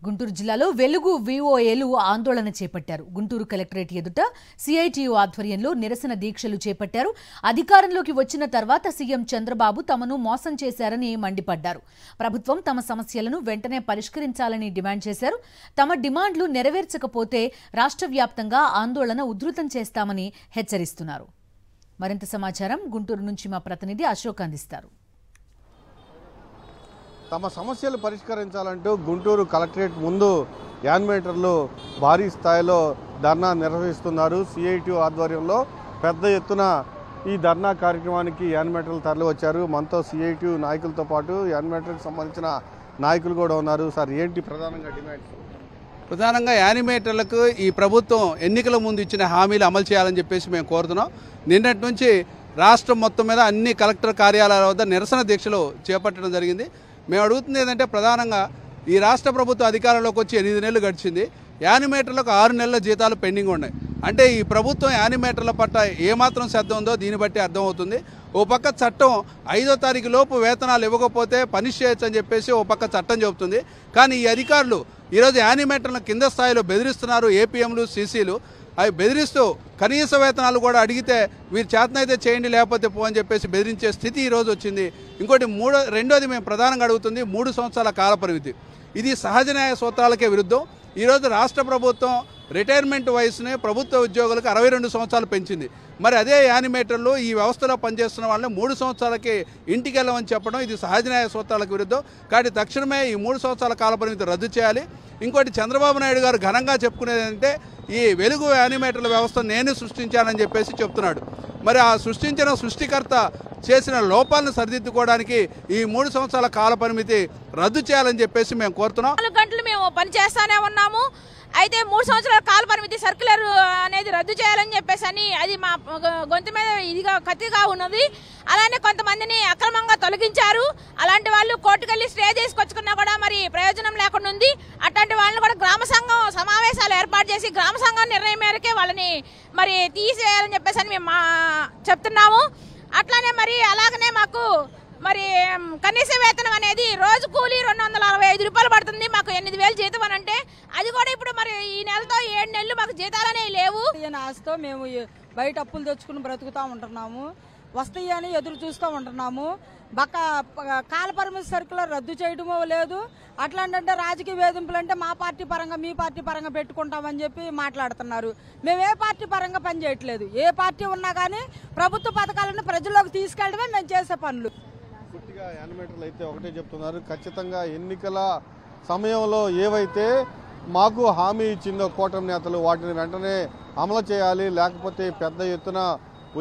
గుంటూరు జిల్లాలో వెలుగు విఓఏలు ఆందోళన చేపట్టారు. గుంటూరు కలెక్టరేట్ ఎదుట సిఐటియు ఆధ్వర్యంలో నిరసన దీక్షలు చేపట్టారు. అధికారంలోకి వచ్చిన తర్వాత సీఎం చంద్రబాబు తమను మోసం చేశారని మండిపడ్డారు. ప్రభుత్వం తమ సమస్యలను వెంటనే పరిష్కరించాలని డిమాండ్ చేశారు. తమ డిమాండ్లు నెరవేర్చకపోతే రాష్ట్ర వ్యాప్తంగా ఆందోళన ఉధృతం చేస్తామని హెచ్చరిస్తున్నారు. మరింత సమాచారం గుంటూరు నుంచి మా ప్రతినిధి అశోక్ అందిస్తారు. తమ సమస్యలు పరిష్కరించాలంటూ గుంటూరు కలెక్టరేట్ ముందు యానిమేటర్లు భారీ స్థాయిలో ధర్నా నిర్వహిస్తున్నారు. సిఐటియు ఆధ్వర్యంలో పెద్ద ఎత్తున ఈ ధర్నా కార్యక్రమానికి యానిమేటర్లు తరలి వచ్చారు. మనతో సిఐటియు నాయకులతో పాటు యానిమేటర్కి సంబంధించిన నాయకులు కూడా ఉన్నారు. సార్, ఏంటి ప్రధానంగా డిమాండ్స్? ప్రధానంగా యానిమేటర్లకు ఈ ప్రభుత్వం ఎన్నికల ముందు ఇచ్చిన హామీలు అమలు చేయాలని చెప్పేసి మేము కోరుతున్నాం. నిన్నటి నుంచి రాష్ట్రం మొత్తం మీద అన్ని కలెక్టర్ కార్యాలయాల వద్ద నిరసన దీక్షలు చేపట్టడం జరిగింది. మేము అడుగుతుంది ఏంటంటే, ప్రధానంగా ఈ రాష్ట్ర ప్రభుత్వం అధికారంలోకి వచ్చి 8 నెలలు గడిచింది. యానిమేటర్లకు 6 నెలల జీతాలు పెండింగ్ ఉన్నాయి. అంటే ఈ ప్రభుత్వం యానిమేటర్ల పట్ల ఏమాత్రం శ్రద్ధ ఉందో దీన్ని బట్టి అర్థమవుతుంది. ఓ పక్క చట్టం 5వ తారీఖు లోపు వేతనాలు ఇవ్వకపోతే పనిష్ చేయొచ్చు అని చెప్పేసి ఓ పక్క చట్టం చెబుతుంది. కానీ ఈ అధికారులు ఈరోజు యానిమేటర్లను కింద స్థాయిలో బెదిరిస్తున్నారు. ఏపీఎంలు, సీసీలు అవి బెదిరిస్తూ కనీస వేతనాలు కూడా అడిగితే మీరు చేతనైతే చేయండి, లేకపోతే పో అని చెప్పేసి బెదిరించే స్థితి ఈరోజు వచ్చింది. ఇంకోటి రెండోది మేము ప్రధానంగా అడుగుతుంది 3 సంవత్సరాల కాల పరిమితి. ఇది సహజ న్యాయ సూత్రాలకే విరుద్ధం. ఈరోజు రాష్ట్ర ప్రభుత్వం రిటైర్మెంట్ వయసుని ప్రభుత్వ ఉద్యోగులకు 62 సంవత్సరాలు పెంచింది. మరి అదే యానిమేటర్లు ఈ వ్యవస్థలో పనిచేస్తున్న వాళ్ళని 3 సంవత్సరాలకి ఇంటికి వెళ్ళమని చెప్పడం ఇది సహజ న్యాయ సూత్రాలకు విరుద్ధం. కాబట్టి తక్షణమే ఈ 3 సంవత్సరాల కాల పరిమితి రద్దు చేయాలి. ఇంకోటి చంద్రబాబు నాయుడు గారు ఘనంగా చెప్పుకునేది అంటే ఈ వెలుగు యానిమేటర్ల వ్యవస్థ నేను సృష్టించానని చెప్పేసి చెప్తున్నాడు. మరి ఆ సృష్టికర్త చేసిన లోపాలను సరిదిద్దుకోవడానికి ఈ 3 సంవత్సరాల కాల పరిమితి రద్దు చేయాలని చెప్పేసి మేము కోరుతున్నాం. 4 గంటలు మేము పని చేస్తానే ఉన్నాము. అయితే 3 సంవత్సరాల కాల పరిమితి సర్క్యులర్ అనేది రద్దు చేయాలని చెప్పేసి అది మా గొంతు మీద ఇదిగా కత్తిగా ఉన్నది. అలానే కొంతమందిని అక్రమంగా తొలగించారు. అలాంటి వాళ్ళు కోర్టుకెళ్ళి స్టే తీసుకొచ్చుకున్నా కూడా మరి ప్రయోజనం లేకుండా ఉంది. అట్లాంటి వాళ్ళని కూడా గ్రామ సంఘం సమావేశాలు ఏర్పాటు చేసి గ్రామ సంఘం నిర్ణయం మేరకే వాళ్ళని మరి తీసివేయాలని చెప్పేసి మేము చెప్తున్నాము. అట్లానే మరి అలాగనే మాకు మరి కనీస వేతనం అనేది రోజు కూలీ 265 రూపాయలు పడుతుంది. మాకు 8,000 జీతం అని అంటే అది కూడా ఇప్పుడు మరి ఈ నెలతో 7 నెలలు మాకు జీతాలనే లేవు. ఆశతో మేము బయట అప్పులు తెచ్చుకుని బ్రతుకుతూ ఉంటున్నాము. వస్తాయని ఎదురు చూస్తూ ఉంటున్నాము. కాల పరిమితి సర్కులర్ రద్దు చేయడమో లేదు. అట్లాంటి రాజకీయ వేధింపులు అంటే మా పార్టీ పరంగా మీ పార్టీ పరంగా పెట్టుకుంటామని చెప్పి మాట్లాడుతున్నారు. మేము ఏ పార్టీ పరంగా పని చేయట్లేదు. ఏ పార్టీ ఉన్నా కానీ ప్రభుత్వ పథకాలను ప్రజల్లోకి తీసుకెళ్ళడమే మేము చేసే పనులు. పూర్తిగా యానిమేటర్లు అయితే ఒకటే చెప్తున్నారు, ఖచ్చితంగా ఎన్నికల సమయంలో ఏవైతే మాకు హామీ ఇచ్చిందో కూటమి నేతలు వాటిని వెంటనే అమలు చేయాలి, లేకపోతే పెద్ద ఎత్తున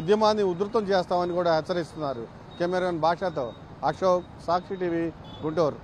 ఉద్యమాన్ని ఉధృతం చేస్తామని కూడా హెచ్చరిస్తున్నారు. కెమెరామెన్ భాషతో అశోక్, సాక్షి టీవీ, గుంటూరు.